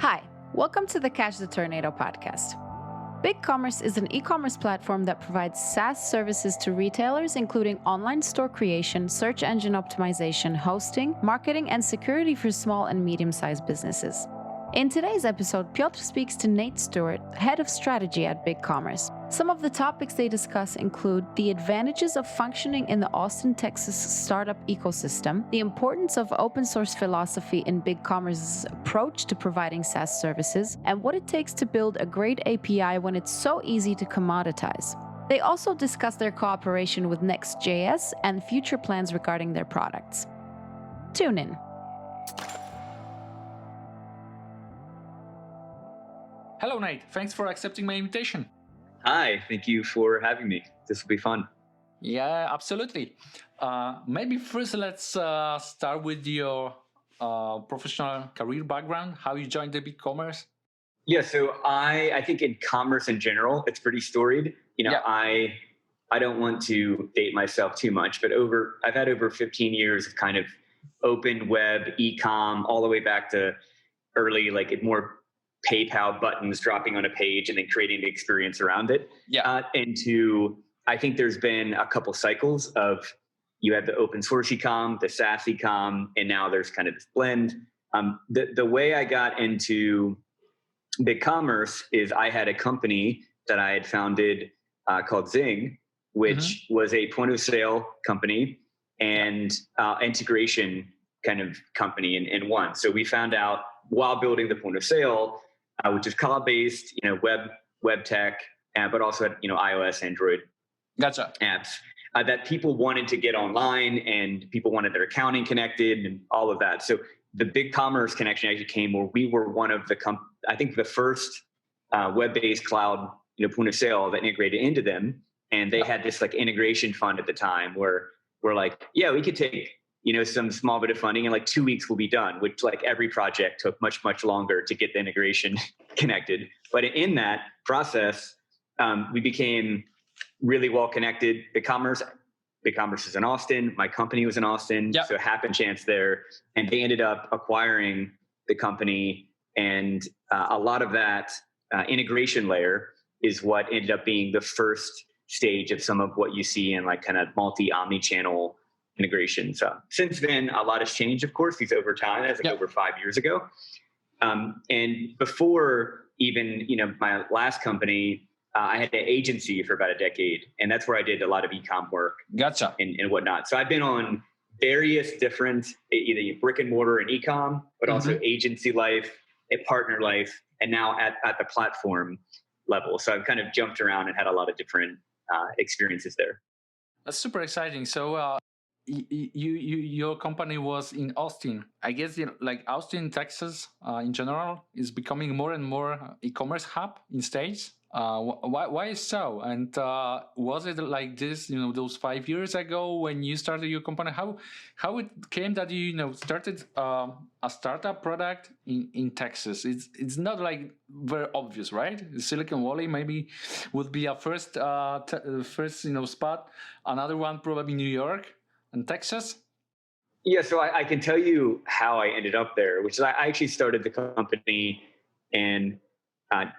Hi, welcome to the Catch the Tornado podcast. BigCommerce is an e-commerce platform that provides SaaS services to retailers, including online store creation, search engine optimization, hosting, marketing, and security for small and medium-sized businesses. In today's episode, Piotr speaks to Nate Stewart, head of strategy at BigCommerce. Some of the topics they discuss include the advantages of functioning in the Austin, Texas startup ecosystem, the importance of open source philosophy in BigCommerce's approach to providing SaaS services, and what it takes to build a great API when it's so easy to commoditize. They also discuss their cooperation with Next.js and future plans regarding their products. Tune in. Hello, Nate. Thanks for accepting my invitation. Hi, thank you for having me. This will be fun. Yeah, absolutely. Maybe first let's start with your professional career background, how you joined the BigCommerce. Yeah, so I think in commerce in general, it's pretty storied. I don't want to date myself too much, but I've had over 15 years of kind of open web, e-com, all the way back to early, more PayPal buttons dropping on a page and then creating the experience around it. I think there's been a couple cycles of, you have the open source e-com, the SaaS e-com, and now there's kind of this blend. The way I got into BigCommerce is I had a company that I had founded called Zing, which was a point of sale company and integration kind of company in one. So we found out while building the point of sale, which is cloud-based, web tech, but also had, iOS, Android apps, that people wanted to get online and people wanted their accounting connected and all of that. So the BigCommerce connection actually came where we were one of I think the first web-based cloud, point of sale that integrated into them. And they had this integration fund at the time where we're like, yeah, we could take some small bit of funding and 2 weeks will be done, which every project took much, much longer to get the integration connected. But in that process, we became really well connected. BigCommerce is in Austin. My company was in Austin. So happen chance there. And they ended up acquiring the company. And a lot of that integration layer is what ended up being the first stage of some of what you see in kind of omni-channel integration. So since then, a lot has changed, of course, over time. That's over 5 years ago. And before even, my last company, I had an agency for about a decade, and that's where I did a lot of e-com work and whatnot. So I've been on various different, either brick and mortar and e-com, but also agency life, a partner life, and now at the platform level. So I've kind of jumped around and had a lot of different experiences there. That's super exciting. So your company was in Austin. I guess Austin, Texas, in general, is becoming more and more e-commerce hub in states. Why so? And was it like this, those 5 years ago when you started your company? How it came that you started a startup product in Texas? It's not very obvious, right? Silicon Valley maybe would be a first spot. Another one probably New York. And Texas? Yeah, so I can tell you how I ended up there, which is I actually started the company in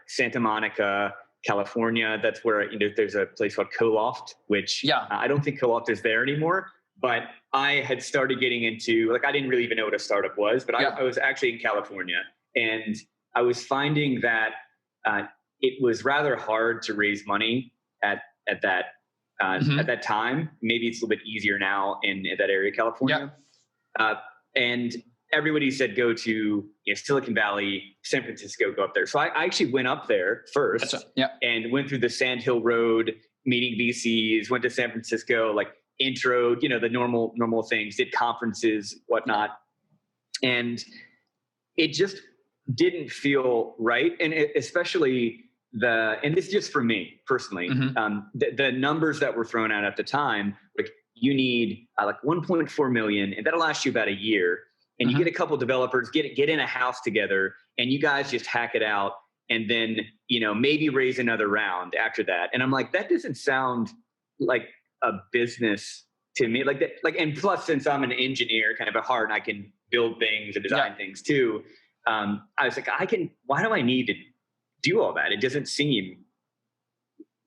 Santa Monica, California. That's where there's a place called Co-Loft, which I don't think Co-Loft is there anymore. But I had started getting into, I didn't really even know what a startup was, but I was actually in California. And I was finding that it was rather hard to raise money at that at that time. Maybe it's a little bit easier now in that area of California. And everybody said, go to Silicon Valley, San Francisco, go up there. So I actually went up there first and went through the Sand Hill Road, meeting VCs, went to San Francisco, intro, the normal things, did conferences, whatnot. And it just didn't feel right. And especially and this is just for me personally, the numbers that were thrown out at the time, you need 1.4 million, and that'll last you about a year. And you get a couple developers, get in a house together, and you guys just hack it out, and then maybe raise another round after that. And I'm like, that doesn't sound like a business to me. And plus, since I'm an engineer, kind of at heart, and I can build things and design things too. I was like, why do I need to do all that? It doesn't seem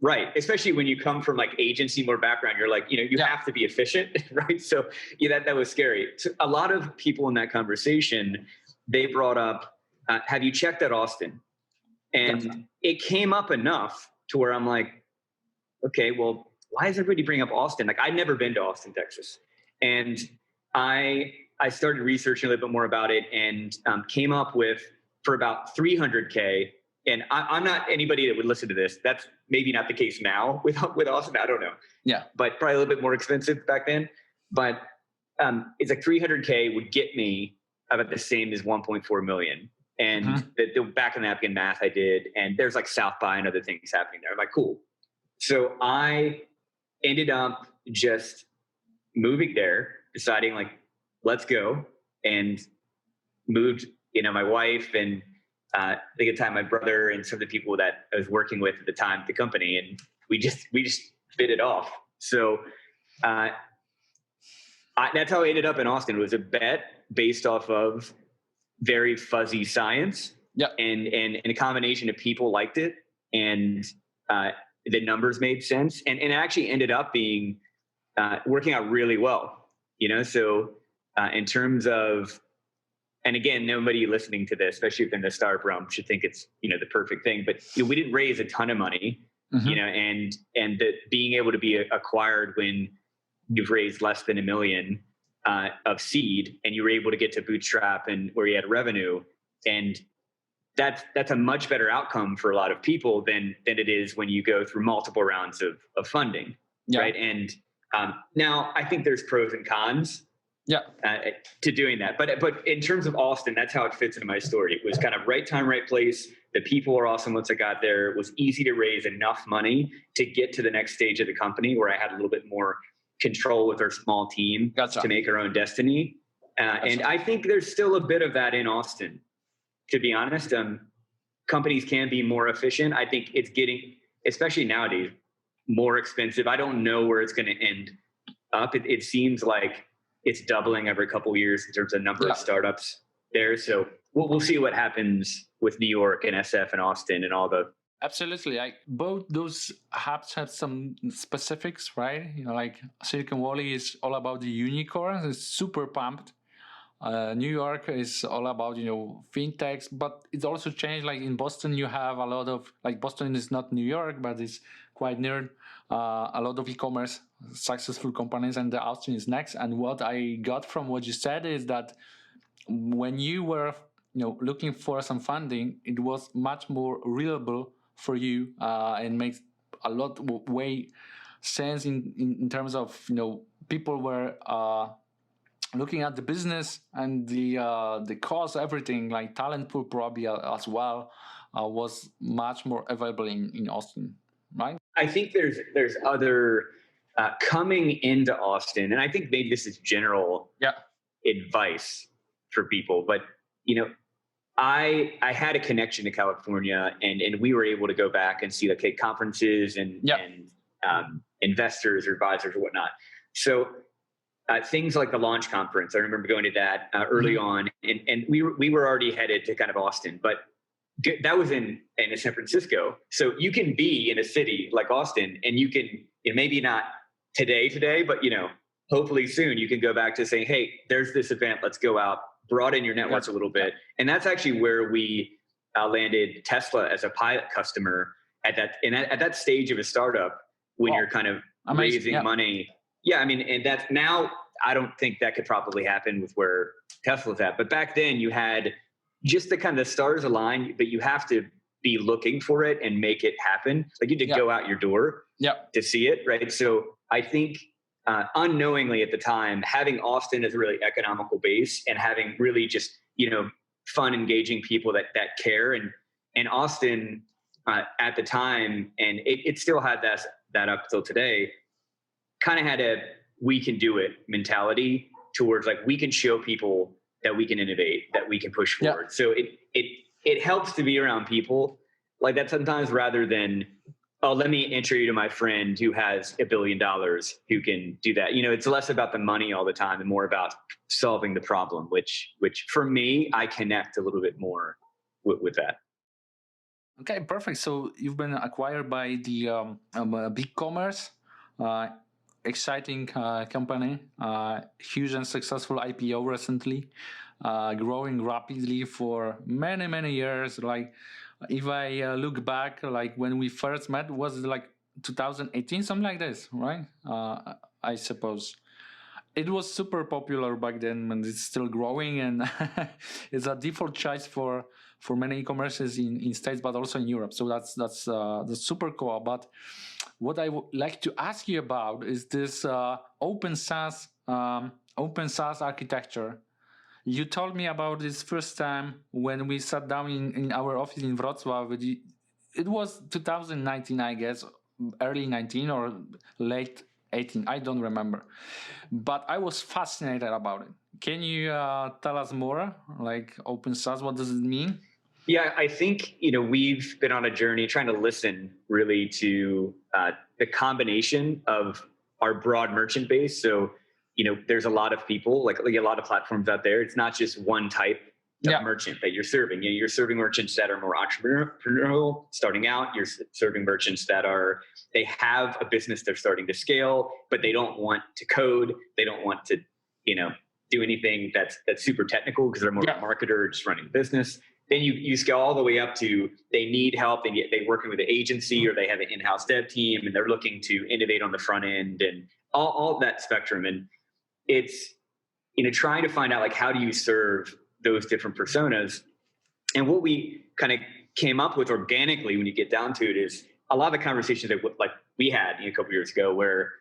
right. Especially when you come from like agency more background, you're like, you have to be efficient, right? So that was scary. So a lot of people in that conversation, they brought up, have you checked out Austin? And it came up enough to where I'm like, okay, well, why does everybody bring up Austin? Like, I'd never been to Austin, Texas. And I started researching a little bit more about it and came up with, for about 300K, and I'm not anybody that would listen to this. That's maybe not the case now with Austin. I don't know. Yeah. But probably a little bit more expensive back then. But it's like 300K would get me about the same as 1.4 million. And the back of the napkin math I did, and there's like South by and other things happening there. I'm like, cool. So I ended up just moving there, deciding like, let's go, and moved, my wife and I think at the time my brother and some of the people that I was working with at the time at the company, and we just bit it off. So that's how I ended up in Austin. It was a bet based off of very fuzzy science, and a combination of people liked it, and the numbers made sense, and it actually ended up being working out really well. So in terms of, and again, nobody listening to this, especially if they're in the startup realm, should think it's the perfect thing. But we didn't raise a ton of money, and being able to be acquired when you've raised less than $1 million of seed, and you were able to get to bootstrap and where you had revenue, and that's a much better outcome for a lot of people than it is when you go through multiple rounds of funding, right? And now I think there's pros and cons. To doing that. But in terms of Austin, that's how it fits into my story. It was kind of right time, right place. The people were awesome once I got there. It was easy to raise enough money to get to the next stage of the company where I had a little bit more control with our small team to make our own destiny. And I think there's still a bit of that in Austin, to be honest. Companies can be more efficient. I think it's getting, especially nowadays, more expensive. I don't know where it's going to end up. It seems like it's doubling every couple of years in terms of number of startups there. So we'll see what happens with New York and SF and Austin and all the. Absolutely. Both those hubs have some specifics, right? Like Silicon Valley is all about the unicorns. It's super pumped. New York is all about, fintechs, but it's also changed. Like in Boston, you have a lot of, like Boston is not New York, but it's quite near a lot of e-commerce successful companies, and the Austin is next. And what I got from what you said is that when you were, looking for some funding, it was much more reliable for you and makes a lot way sense in terms of, people were looking at the business and the cost, everything, like talent pool probably as well, was much more available in Austin, right? I think there's other coming into Austin, and I think maybe this is general advice for people, but I had a connection to California, and we were able to go back and see conferences and investors or advisors or whatnot. So things like the launch conference, I remember going to that early on, and we were already headed to kind of Austin, but that was in San Francisco. So you can be in a city like Austin, and you can, maybe not today, but hopefully soon you can go back to saying, hey, there's this event, let's go out, broaden your network a little bit. And that's actually where we landed Tesla as a pilot customer at that stage of a startup when you're kind of raising money. Yeah, I mean, and that's now, I don't think that could probably happen with where Tesla's at. But back then you had just the kind of the stars align, but you have to be looking for it and make it happen. Like you had to go out your door to see it, right? So I think unknowingly at the time, having Austin as a really economical base and having really just, fun, engaging people that care. And Austin at the time, and it still had that up till today, kind of had a we can do it mentality towards like we can show people that we can innovate, that we can push forward. So it helps to be around people like that sometimes rather than oh, let me intro you to my friend who has $1 billion who can do that. It's less about the money all the time and more about solving the problem, which for me, I connect a little bit more with that. Okay, perfect. So you've been acquired by the BigCommerce, exciting company, huge and successful IPO recently, growing rapidly for many, many years. Like if I look back, like when we first met, was it like 2018, something like this, right? I suppose. It was super popular back then, and it's still growing, and it's a default choice for many e-commerces in States, but also in Europe. So that's super cool. But what I would like to ask you about is this open SaaS architecture. You told me about this first time when we sat down in our office in Wrocław. It was 2019, I guess, early 19 or late 18. I don't remember. But I was fascinated about it. Can you tell us more, like open SaaS? What does it mean? Yeah, I think we've been on a journey trying to listen really to the combination of our broad merchant base. So there's a lot of people, like a lot of platforms out there. It's not just one type of merchant that you're serving. You're serving merchants that are more entrepreneurial, starting out. You're serving merchants that they have a business they're starting to scale, but they don't want to code. They don't want to, do anything that's super technical because they're more a marketer just running a business. Then you scale all the way up to they need help. They're working with an agency or they have an in-house dev team and they're looking to innovate on the front end and all that spectrum. And it's, trying to find out like, how do you serve those different personas? And what we kind of came up with organically when you get down to it is a lot of the conversations that we had a couple of years ago where,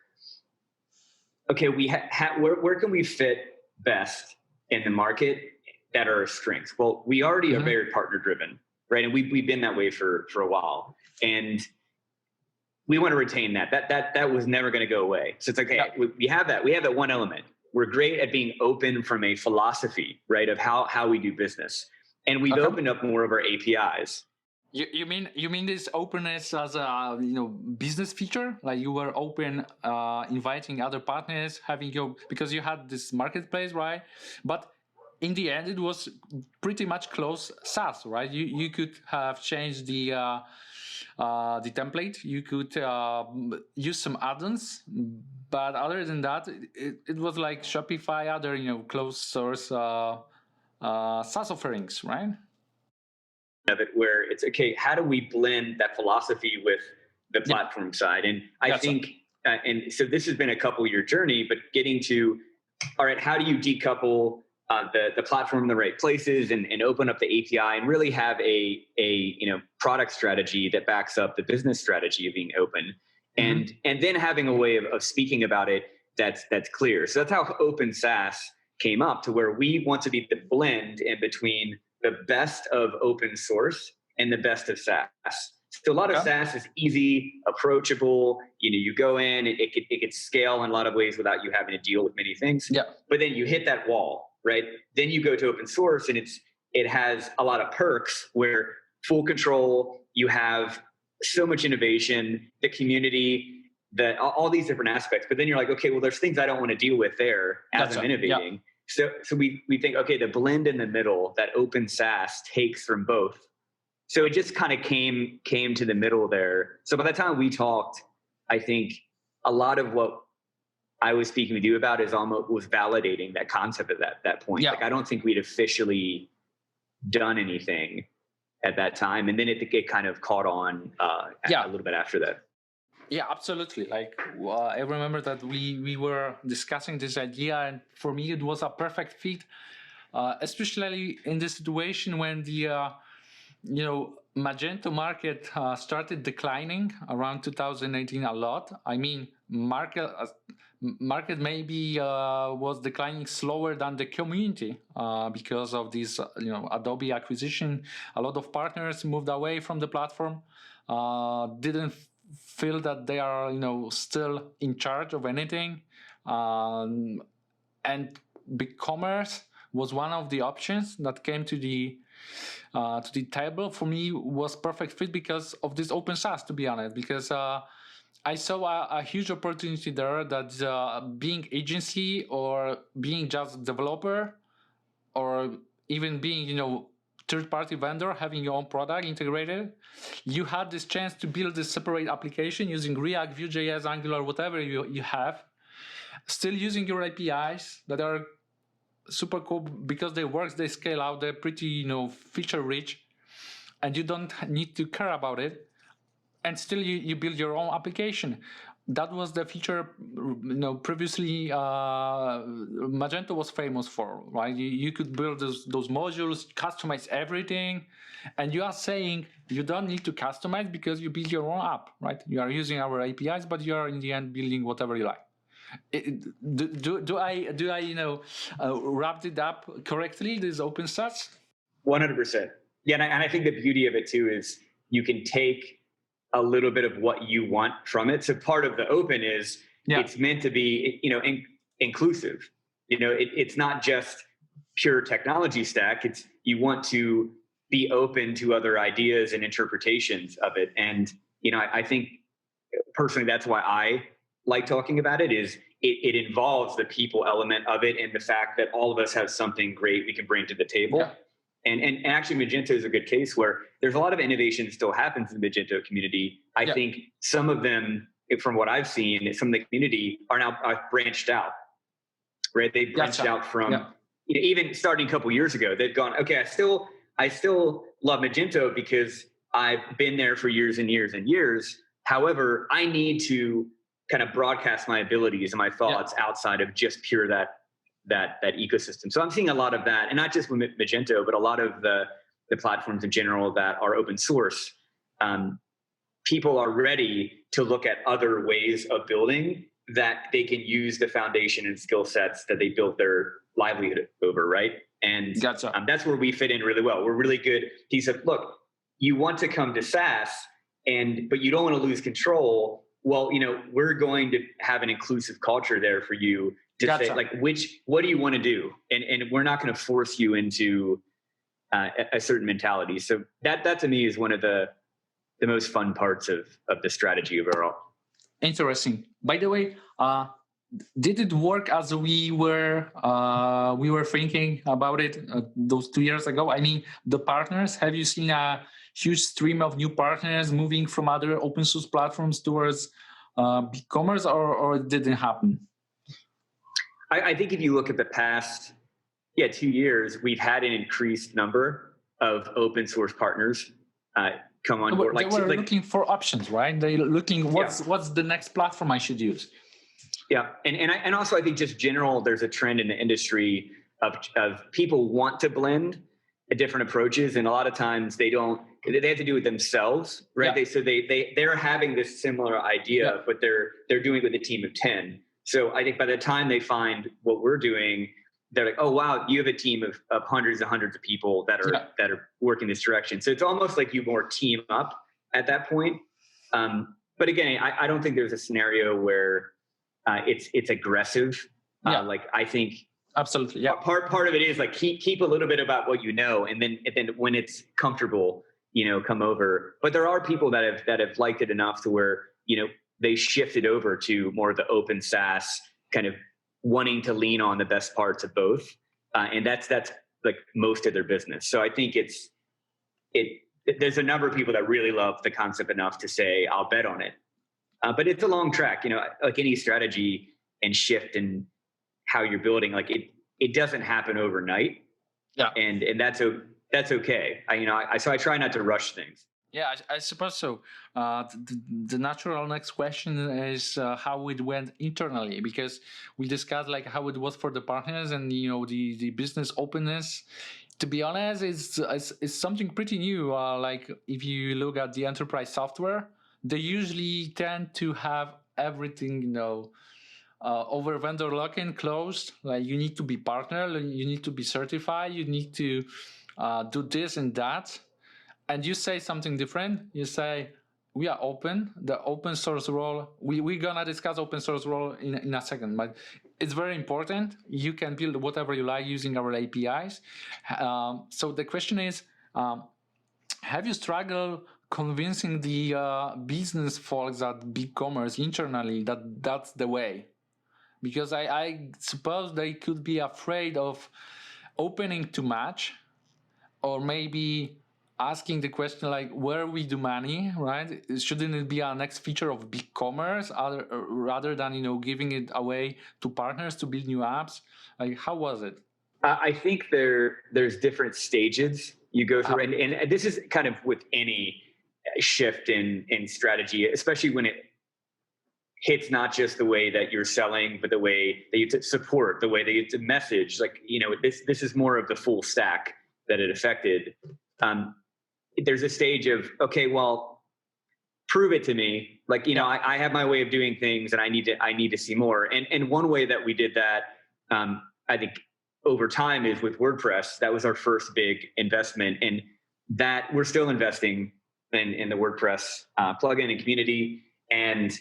okay, where can we fit best in the market that are our strengths? Well, we already are very partner driven, right? And we've been that way for a while. And we want to retain that. That was never going to go away. So it's okay. We have that. We have that one element. We're great at being open from a philosophy, right, of how we do business. And we've opened up more of our APIs. You mean this openness as a business feature? Like you were open, inviting other partners, because you had this marketplace, right? But in the end, it was pretty much closed SaaS, right? You could have changed the template. You could use some add-ons, but other than that, it was like Shopify, other closed source SaaS offerings, right? Of it, where it's okay. How do we blend that philosophy with the platform side? And I think, and so this has been a couple-year journey, but getting to, all right, how do you decouple the platform in the right places and open up the API and really have a product strategy that backs up the business strategy of being open, and then having a way of speaking about it that's clear. So that's how open SaaS came up, to where we want to be the blend in between the best of open source and the best of SaaS. So a lot of SaaS is easy, approachable. You go in, it could scale in a lot of ways without you having to deal with many things. Yeah. But then you hit that wall, right? Then you go to open source, and it has a lot of perks where full control. You have so much innovation, the community, all these different aspects. But then you're like, okay, well, there's things I don't want to deal with there as I'm innovating. Yeah. So we think, okay, the blend in the middle that open SaaS takes from both. So it just kind of came to the middle there. So by the time we talked, I think a lot of what I was speaking with you about was validating that concept at that point. Yeah. Like, I don't think we'd officially done anything at that time. And then it kind of caught on a little bit after that. Yeah, absolutely. Like I remember that we were discussing this idea, and for me it was a perfect fit, especially in this situation when the Magento market started declining around 2018 a lot. I mean, market maybe was declining slower than the community because of this Adobe acquisition. A lot of partners moved away from the platform, didn't feel that they are still in charge of anything, and BigCommerce was one of the options that came to the to the table, for me was perfect fit because of this open SaaS, to be honest, because I saw a huge opportunity there that being agency or being just developer or even being, third-party vendor, having your own product integrated, you had this chance to build this separate application using React, Vue.js, Angular, whatever you have, still using your APIs that are super cool because they work, they scale out, they're pretty, feature rich, and you don't need to care about it. And still you build your own application. That was the feature, previously Magento was famous for, right? You could build those modules, customize everything, and you are saying you don't need to customize because you build your own app, right? You are using our APIs, but you are in the end building whatever you like. Do I wrapped it up correctly? This open SaaS. 100%. Yeah, and I think the beauty of it too is you can take a little bit of what you want from it. So part of the open is it's meant to be, inclusive. It's not just pure technology stack. It's you want to be open to other ideas and interpretations of it. And I think personally that's why I like talking about it. Is it involves the people element of it and the fact that all of us have something great we can bring to the table. Yeah. And actually, Magento is a good case where there's a lot of innovation that still happens in the Magento community. I think some of them, from what I've seen, some of the community are now branched out, right? They've branched out from even starting a couple of years ago. They've gone, okay, I still love Magento because I've been there for years and years and years. However, I need to kind of broadcast my abilities and my thoughts outside of just pure that ecosystem. So I'm seeing a lot of that, and not just with Magento, but a lot of the platforms in general that are open source. People are ready to look at other ways of building that they can use the foundation and skill sets that they built their livelihood over, right? And that's where we fit in really well. We're really good. He said, look, you want to come to SaaS, but you don't want to lose control. Well, we're going to have an inclusive culture there for you to say, like, what do you want to do? And we're not going to force you into a certain mentality. So that to me is one of the most fun parts of the strategy overall. Interesting. By the way, did it work as we were thinking about it those 2 years ago? I mean, the partners, have you seen a huge stream of new partners moving from other open source platforms towards BigCommerce, or it didn't happen? I think if you look at the past 2 years, we've had an increased number of open source partners come on board. They were looking for options, right? They're looking, what's the next platform I should use? Yeah, and also I think just general, there's a trend in the industry of people want to blend different approaches, and a lot of times they have to do it themselves, right? They're having this similar idea, but they're doing it with a team of 10. So I think by the time they find what we're doing, they're like, oh, wow, you have a team of hundreds and hundreds of people that are working this direction. So it's almost like you more team up at that point. But again, I don't think there's a scenario where it's aggressive. Like I think absolutely, yeah. Part of it is like keep a little bit about what you know, and then when it's comfortable, come over. But there are people that have liked it enough to where they shifted over to more of the open SaaS kind of wanting to lean on the best parts of both. And that's like most of their business. So I think there's a number of people that really love the concept enough to say, I'll bet on it. But it's a long track, like any strategy and shift in how you're building, like it doesn't happen overnight. Yeah. And that's okay. So I try not to rush things. Yeah, I suppose so. The natural next question is how it went internally, because we discussed like how it was for the partners and the business openness. To be honest, it's something pretty new. Like if you look at the enterprise software, they usually tend to have everything over vendor lock-in closed. Like you need to be partner, you need to be certified, you need to do this and that. And you say something different. You say, we are open, the open source role. We're going to discuss open source role in a second, but it's very important. You can build whatever you like using our APIs. So the question is, Have you struggled convincing the business folks at BigCommerce internally that that's the way? Because I suppose they could be afraid of opening too much, or maybe asking the question like, where we do money, right? Shouldn't it be our next feature of BigCommerce rather than giving it away to partners to build new apps? Like, how was it? I think there's different stages you go through, and this is kind of with any shift in strategy, especially when it hits not just the way that you're selling, but the way that you support, the way that you message. Like, this is more of the full stack that it affected. There's a stage of, okay, well, prove it to me. Like, I have my way of doing things, and I need to see more. And one way that we did that, I think, over time is with WordPress. That was our first big investment, and that we're still investing in the WordPress plugin and community. And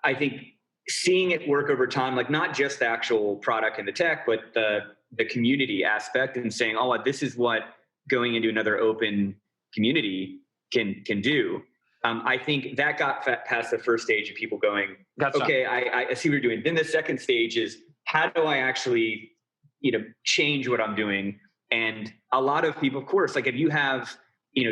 I think seeing it work over time, like not just the actual product and the tech, but the community aspect, and saying, oh, this is what going into another open community can do. I think that got past the first stage of people going, gotcha. Okay, I see what you're doing. Then the second stage is, how do I actually change what I'm doing? And a lot of people, of course, like if you have,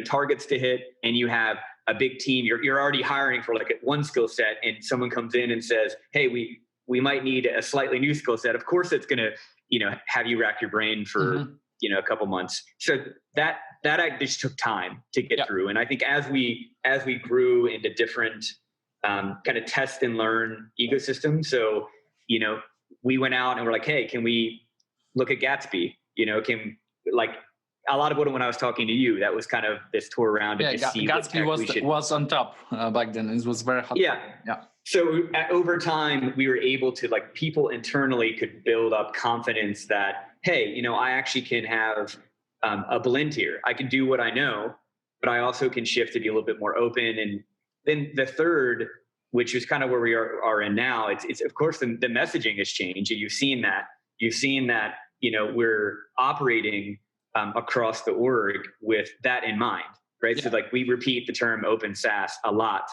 targets to hit and you have a big team, you're already hiring for like one skill set, and someone comes in and says, hey, we might need a slightly new skill set. Of course, it's going to, have you rack your brain for, a couple months. So that just took time to get through. And I think as we grew into different kind of test and learn ecosystems, so, we went out and we're like, hey, can we look at Gatsby? A lot of when I was talking to you, that was kind of this tour around and just see Gatsby was on top back then. It was very hot. Yeah. So over time, we were able to, like, people internally could build up confidence that, hey, I actually can have a blend here. I can do what I know, but I also can shift to be a little bit more open. And then the third, which is kind of where we are in now, it's of course the messaging has changed. And you've seen that, we're operating across the org with that in mind, right? Yeah. So like we repeat the term open SaaS a lot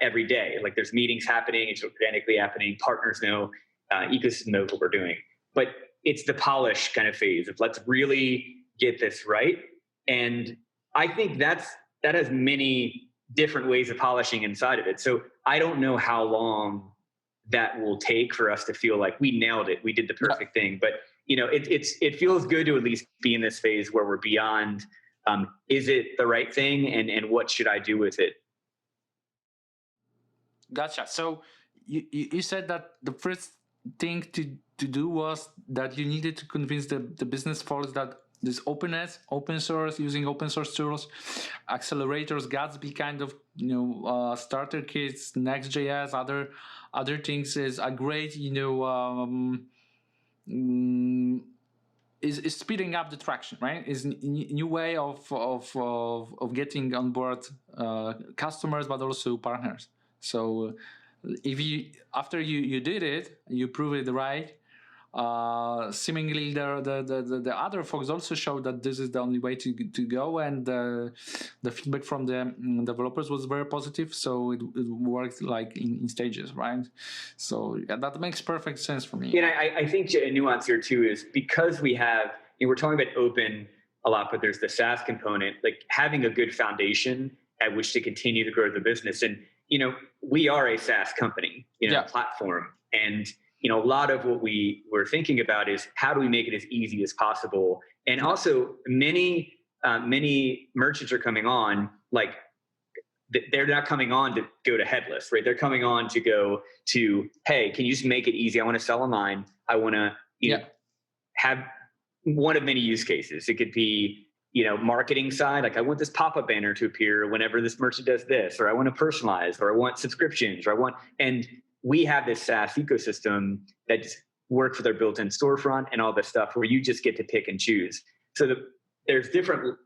every day. Like there's meetings happening, it's organically happening, partners know, ecosystem knows what we're doing. But it's the polish kind of phase of let's really get this right. And I think that has many different ways of polishing inside of it. So I don't know how long that will take for us to feel like we nailed it, we did the perfect thing. But it feels good to at least be in this phase where we're beyond, is it the right thing, and what should I do with it? Gotcha. So you said that the first thing to do was that you needed to convince the business folks that this openness, open source, using open source tools, accelerators, Gatsby kind of starter kits, Next.js, other things is a great is speeding up the traction, right? Is a new way of getting on board customers, but also partners. So if after you did it, you prove it right. Seemingly the other folks also showed that this is the only way to go, and the feedback from the developers was very positive. So it worked like in stages, right? So yeah, that makes perfect sense for me. Yeah, I think a nuance here too is because we have, we're talking about open a lot, but there's the SaaS component, like having a good foundation at which to continue to grow the business. And we are a SaaS company, platform, and a lot of what we were thinking about is how do we make it as easy as possible. And also many merchants are coming on, like they're not coming on to go to headless, right? They're coming on to go to, hey, can you just make it easy? I want to sell online. I want to have one of many use cases. It could be, marketing side. Like I want this pop-up banner to appear whenever this merchant does this, or I want to personalize, or I want subscriptions, or and we have this SaaS ecosystem that just works with our built-in storefront and all this stuff where you just get to pick and choose. So there's different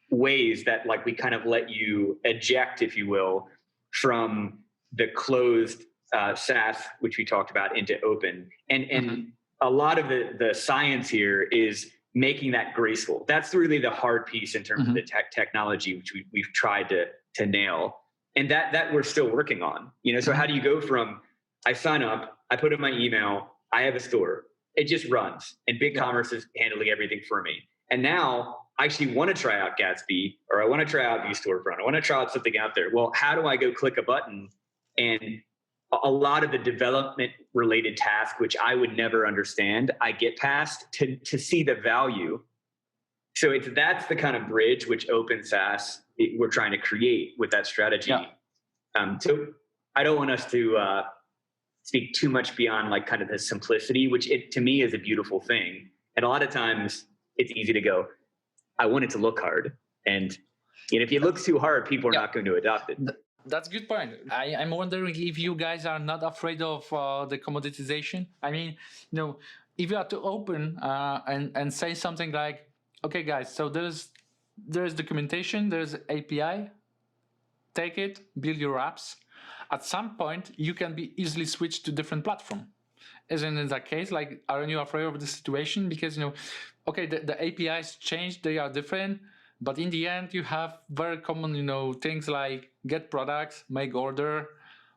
ways that like we kind of let you eject, if you will, from the closed SaaS, which we talked about, into open. And a lot of the science here is making that graceful. That's really the hard piece in terms of the technology, which we've tried to nail, and that we're still working on. So how do you go from I sign up, I put in my email, I have a store, it just runs, and BigCommerce is handling everything for me. And now I actually want to try out Gatsby, or I want to try out eStorefront, I want to try out something out there. Well, how do I go click a button? And a lot of the development related tasks, which I would never understand, I get past to see the value. So that's the kind of bridge which open SaaS we're trying to create with that strategy. So I don't want us to speak too much beyond like kind of the simplicity, which to me is a beautiful thing. And a lot of times it's easy to go, I want it to look hard. And if it looks too hard, people are not going to adopt it. That's a good point. I'm wondering if you guys are not afraid of the commoditization. I mean, if you are to open and say something like, okay, guys, so there's documentation, there's API, take it, build your apps. At some point, you can be easily switched to different platform. Isn't it that case? Like, aren't you afraid of the situation? Because, okay, the APIs changed, they are different. But in the end, you have very common, things like get products, make order,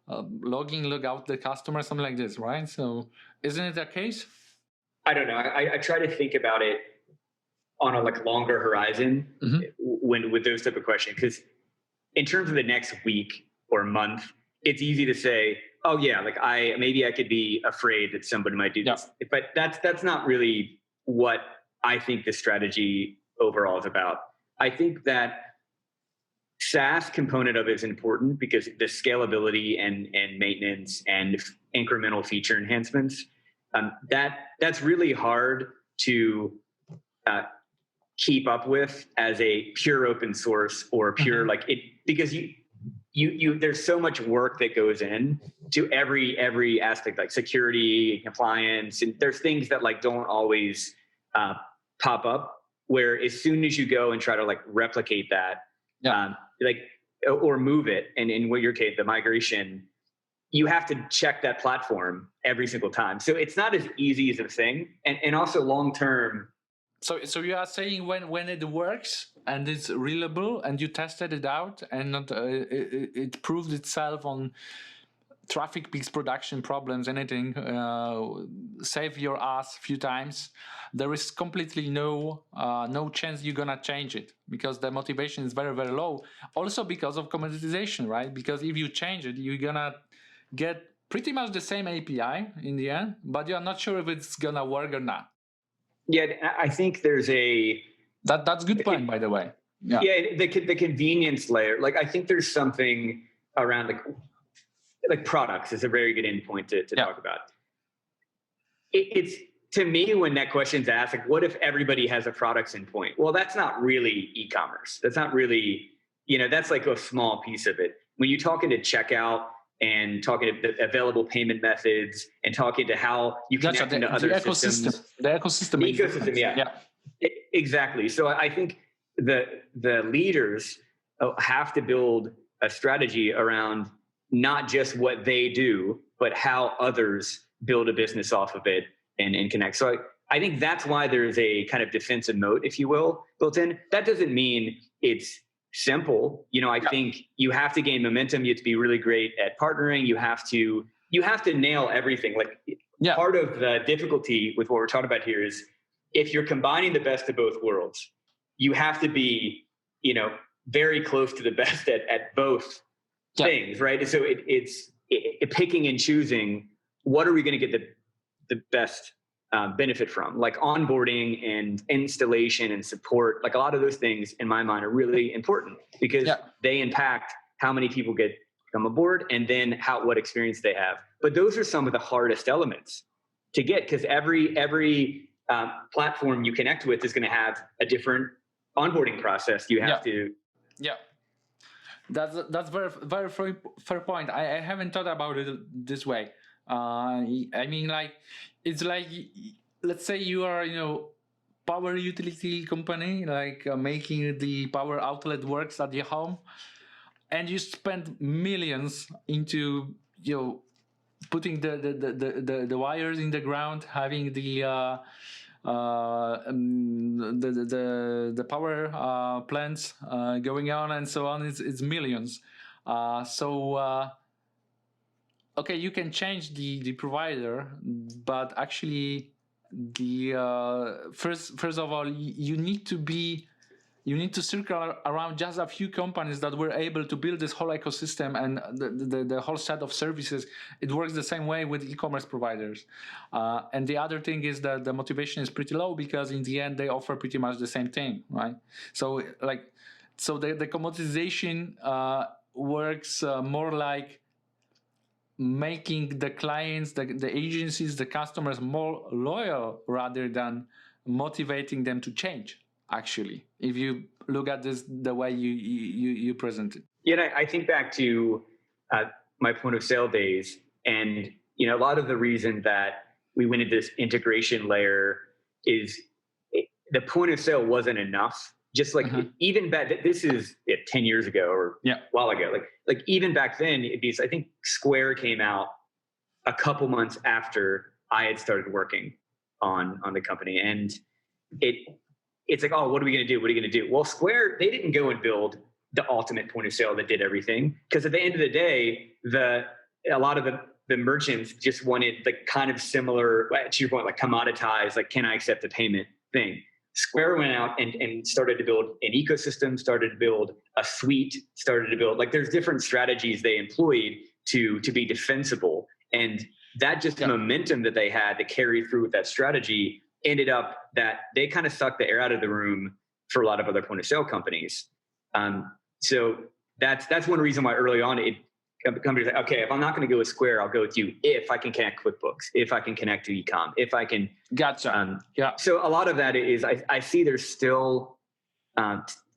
log in, log out the customer, something like this, right? So isn't it the case? I don't know. I try to think about it on a longer horizon when with those type of questions. Because in terms of the next week or month, it's easy to say, oh yeah, maybe I could be afraid that somebody might do this. But that's not really what I think the strategy overall is about. I think that SaaS component of it is important because the scalability and maintenance and incremental feature enhancements, that's really hard to keep up with as a pure open source or pure because you there's so much work that goes in to every aspect, like security, compliance, and there's things that don't always pop up. Where as soon as you go and try to replicate that, or move it, and in your case, the migration, you have to check that platform every single time. So it's not as easy as a thing, and also long term. So you are saying when it works and it's reliable and you tested it out and it proved itself on traffic peaks, production problems, anything, save your ass a few times, there is completely no chance you're gonna change it because the motivation is very, very low. Also because of commoditization, right? Because if you change it, you're gonna get pretty much the same API in the end, but you're not sure if it's gonna work or not. Yeah, I think there's that's a good point, by the way. Yeah, the convenience layer. I think there's something around like products is a very good endpoint to talk about. It's to me, when that question's asked, what if everybody has a products endpoint? Well, that's not really e-commerce. That's not really, that's a small piece of it. When you're talking to checkout and talking to the available payment methods and talking to how you connect into other systems. The ecosystem. Yeah. Exactly. So I think the leaders have to build a strategy around not just what they do, but how others build a business off of it and connect. So I think that's why there's a kind of defensive moat, if you will, built in. That doesn't mean it's simple. I think you have to gain momentum. You have to be really great at partnering. You have to nail everything. Part of the difficulty with what we're talking about here is if you're combining the best of both worlds, you have to be, very close to the best at both things, right? And so it's picking and choosing what are we going to get the best benefit from, like onboarding and installation and support. A lot of those things in my mind are really important because they impact how many people come aboard and then what experience they have. But those are some of the hardest elements to get because every platform you connect with is going to have a different onboarding process. You have to. Yeah. That's very, very fair point. I haven't thought about it this way. I mean, it's let's say you are, power utility company, making the power outlet works at your home, and you spend millions into, putting the wires in the ground, having the the power plants going on and so on. It's millions. Okay, you can change the provider, but actually the first of all, you need to circle around just a few companies that were able to build this whole ecosystem and the whole set of services. It works the same way with e-commerce providers. And the other thing is that the motivation is pretty low, because in the end they offer pretty much the same thing, right? So the commoditization works more like making the clients, the agencies, the customers more loyal rather than motivating them to change. Actually, if you look at this the way you present it. Yeah, I think back to my point of sale days, and a lot of the reason that we went into this integration layer is the point of sale wasn't enough. Just like even back, this is 10 years ago or a while ago. Like even back then, I think Square came out a couple months after I had started working on the company, and it's like, oh, what are we going to do? What are you going to do? Well, Square, they didn't go and build the ultimate point of sale that did everything, because at the end of the day, a lot of the merchants just wanted the kind of similar, to your point, like commoditize, like, can I accept the payment thing? Square went out and started to build an ecosystem, started to build a suite, started to build, like, there's different strategies they employed to be defensible. And that just momentum that they had to carry through with that strategy ended up that they kind of sucked the air out of the room for a lot of other point of sale companies. So that's one reason why early on companies like, okay, if I'm not going to go with Square, I'll go with you if I can connect QuickBooks, if I can connect to eCom, if I can. Gotcha. So a lot of that is I see there's still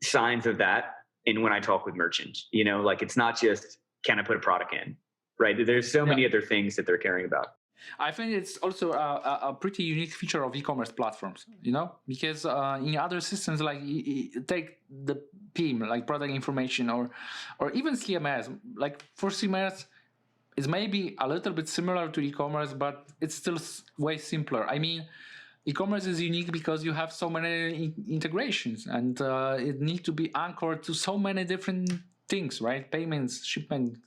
signs of that in when I talk with merchants. Like, it's not just, can I put a product in, right? There's so many other things that they're caring about. I think it's also a pretty unique feature of e-commerce platforms, because in other systems, like take the PIM, like product information, or even CMS. Like for CMS, it's maybe a little bit similar to e-commerce, but it's still way simpler. I mean, e-commerce is unique because you have so many integrations, and it needs to be anchored to so many different things, right? Payments, shipment,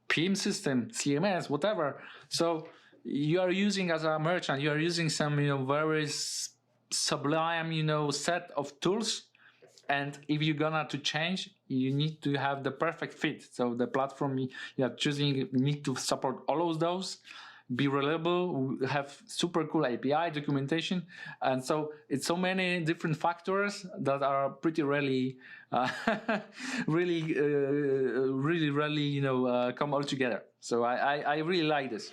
PIM system, CMS, whatever. So you are using, as a merchant, you are using some very sublime set of tools, and if you're gonna to change, you need to have the perfect fit. So the platform you are choosing need to support all of those, be reliable, have super cool API documentation, and so it's so many different factors that are pretty rarely really rarely come all together. So I really like this.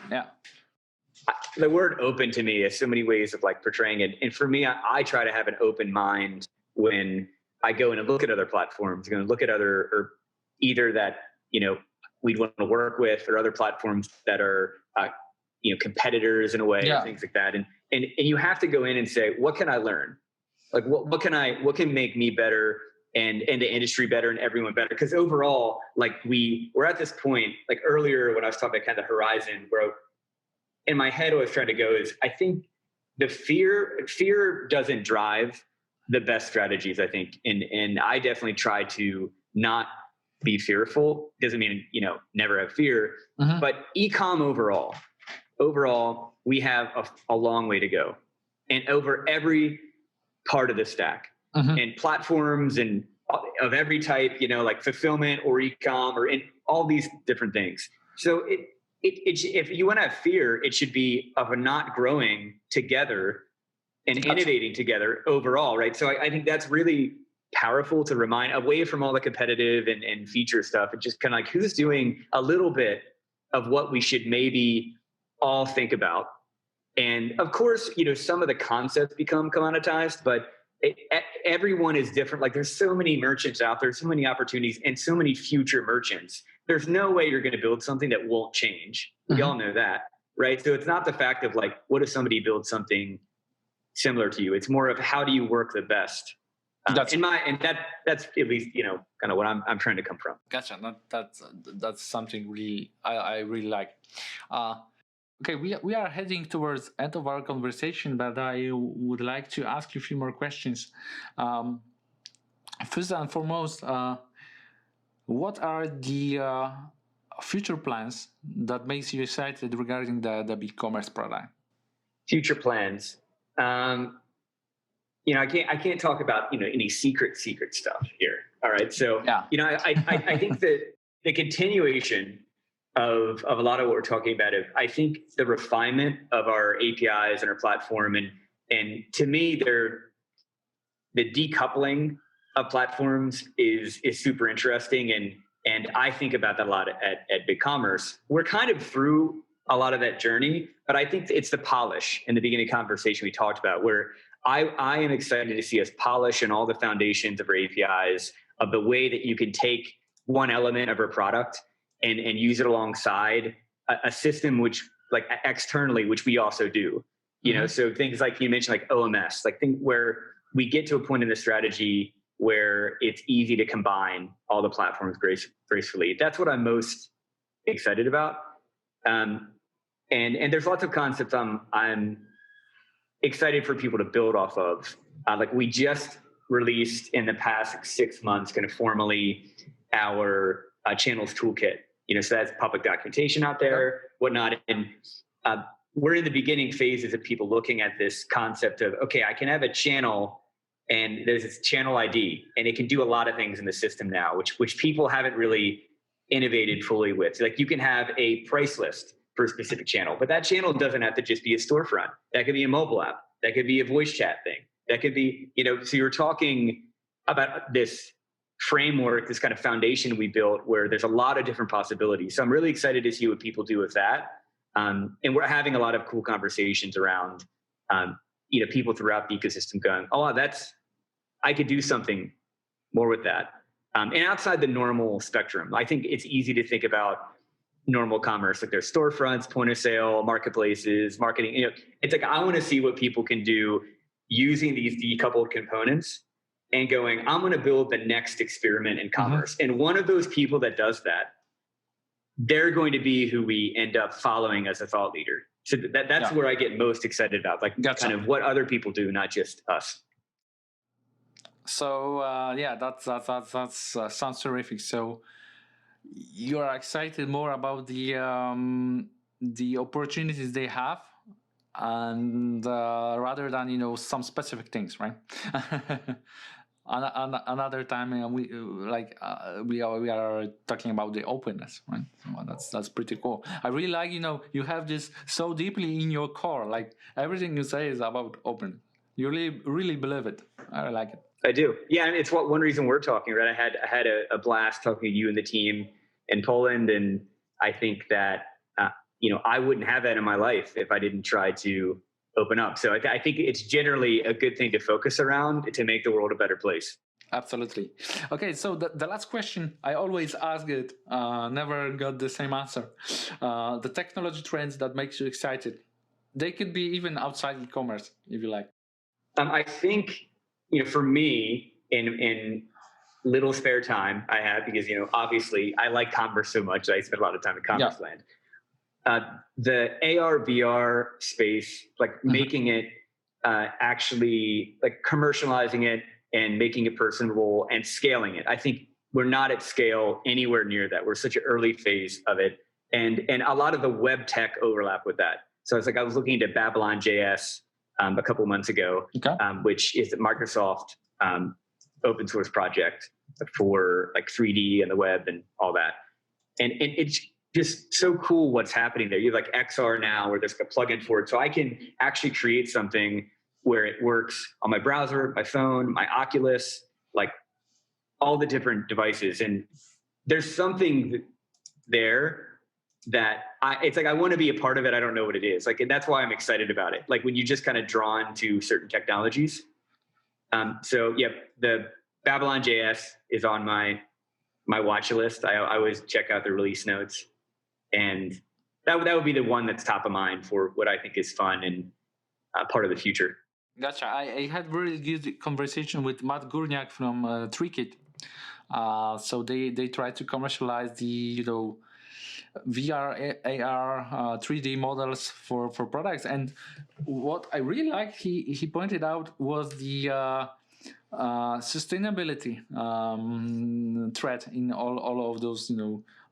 The word open to me has so many ways of like portraying it. And for me, I try to have an open mind when I go in and look at other platforms, going to look at other, or either that, we'd want to work with, or other platforms that are, competitors in a way, or things like that. And you have to go in and say, what can I learn? Like, what can make me better and the industry better and everyone better? Because overall, like we're at this point, like earlier when I was talking about kind of the horizon, where in my head, what I was trying to go is, I think the fear doesn't drive the best strategies, I think. And I definitely try to not be fearful. Doesn't mean, never have fear, but e-com overall, we have a long way to go, and over every part of the stack, and platforms and of every type, like fulfillment or e-com or in all these different things. So if you want to have fear, it should be of not growing together and innovating together overall, right? So I think that's really powerful to remind, away from all the competitive and feature stuff, and just kind of like, who's doing a little bit of what we should maybe all think about. And of course, some of the concepts become commoditized, but everyone is different. Like, there's so many merchants out there, so many opportunities, and so many future merchants. There's no way you're going to build something that won't change. We all know that, right? So it's not the fact of like, what if somebody builds something similar to you? It's more of, how do you work the best? That's at least, kind of what I'm trying to come from. Gotcha. That's something really I really like. Okay, we are heading towards end of our conversation, but I would like to ask you a few more questions. First and foremost, what are the future plans that makes you excited regarding the BigCommerce product? Future plans. I can't talk about any secret stuff here. All right, so Yeah. I think that the continuation of a lot of what we're talking about, I think the refinement of our APIs and our platform, and to me, the decoupling of platforms is super interesting, and I think about that a lot at BigCommerce. We're kind of through a lot of that journey, but I think it's the polish in the beginning conversation we talked about, where I am excited to see us polish in all the foundations of our APIs, of the way that you can take one element of our product and use it alongside a system which, like, externally, which we also do. So things like you mentioned, like OMS, like where we get to a point in the strategy where it's easy to combine all the platforms gracefully. That's what I'm most excited about. And there's lots of concepts I'm excited for people to build off of. Like we just released in the past 6 months, kind of formally, our channels toolkit. So that's public documentation out there, whatnot. And we're in the beginning phases of people looking at this concept of, okay, I can have a channel and there's this channel ID and it can do a lot of things in the system now, which people haven't really innovated fully with. Like you can have a price list for a specific channel, but that channel doesn't have to just be a storefront. That could be a mobile app. That could be a voice chat thing. That could be, so you're talking about this framework, this kind of foundation we built where there's a lot of different possibilities. So I'm really excited to see what people do with that. And we're having a lot of cool conversations around, people throughout the ecosystem going, oh, I could do something more with that. And outside the normal spectrum, I think it's easy to think about normal commerce, like there's storefronts, point of sale, marketplaces, marketing. It's like, I want to see what people can do using these decoupled components and going, I'm going to build the next experiment in commerce. And one of those people that does that, they're going to be who we end up following as a thought leader. So that's where I get most excited about, like kind of what other people do, not just us. So that sounds terrific. So you are excited more about the opportunities they have, and rather than some specific things, right? Another time we are talking about the openness, right? So that's pretty cool. I really like you have this so deeply in your core, like everything you say is about open. You really believe it. I like it. I do. Yeah, and it's one reason we're talking, right? I had a blast talking to you and the team in Poland, and I think that I wouldn't have that in my life if I didn't try to open up. So I think it's generally a good thing to focus around to make the world a better place. Absolutely. Okay, so the last question, I always ask it, never got the same answer. The technology trends that makes you excited. They could be even outside e-commerce, if you like. I think, for me, in little spare time I have, because, obviously I like commerce so much that I spend a lot of time in commerce land. The AR, VR space, like making it actually, like commercializing it and making it personable and scaling it. I think we're not at scale anywhere near that. We're such an early phase of it. And a lot of the web tech overlap with that. So it's like, I was looking into Babylon.js a couple months ago, which is the Microsoft open source project for like 3D and the web and all that. And it's just so cool what's happening there. You have like XR now, where there's a plugin for it. So I can actually create something where it works on my browser, my phone, my Oculus, like all the different devices. And there's something there that it's like, I want to be a part of it. I don't know what it is. Like, and that's why I'm excited about it. Like when you just kind of drawn to certain technologies. So yeah, the Babylon.js is on my watch list. I always check out the release notes, and that would be the one that's top of mind for what I think is fun and part of the future. Gotcha. I had really good conversation with Matt Gurniak from Trickit. So they try to commercialize the VR, AR, 3D models for products. And what I really liked, he pointed out, was the sustainability threat in all of those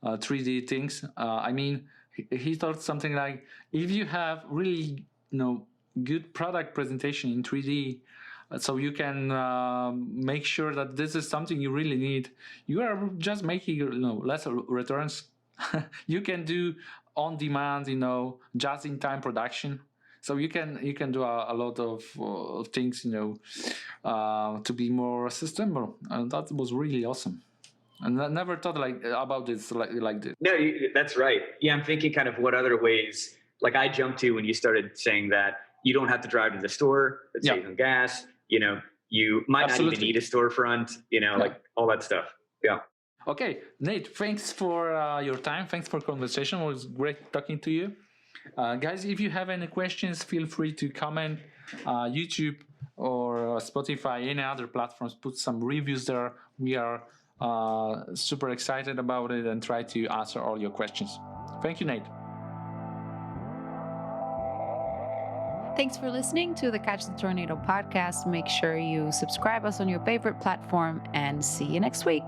3D things. I mean, he thought something like, if you have really good product presentation in 3D, so you can make sure that this is something you really need, you are just making less returns. You can do on demand, just in time production. So you can do a lot of things, to be more sustainable, and that was really awesome. And I never thought about this like this. No, that's right. Yeah, I'm thinking kind of what other ways. Like I jumped to when you started saying that you don't have to drive to the store. That saves on gas. You might not even need a storefront. Like all that stuff. Yeah. Okay, Nate, thanks for your time. Thanks for conversation. It was great talking to you. Guys, if you have any questions, feel free to comment. YouTube or Spotify, any other platforms, put some reviews there. We are super excited about it and try to answer all your questions. Thank you, Nate. Thanks for listening to the Catch the Tornado podcast. Make sure you subscribe us on your favorite platform, and see you next week.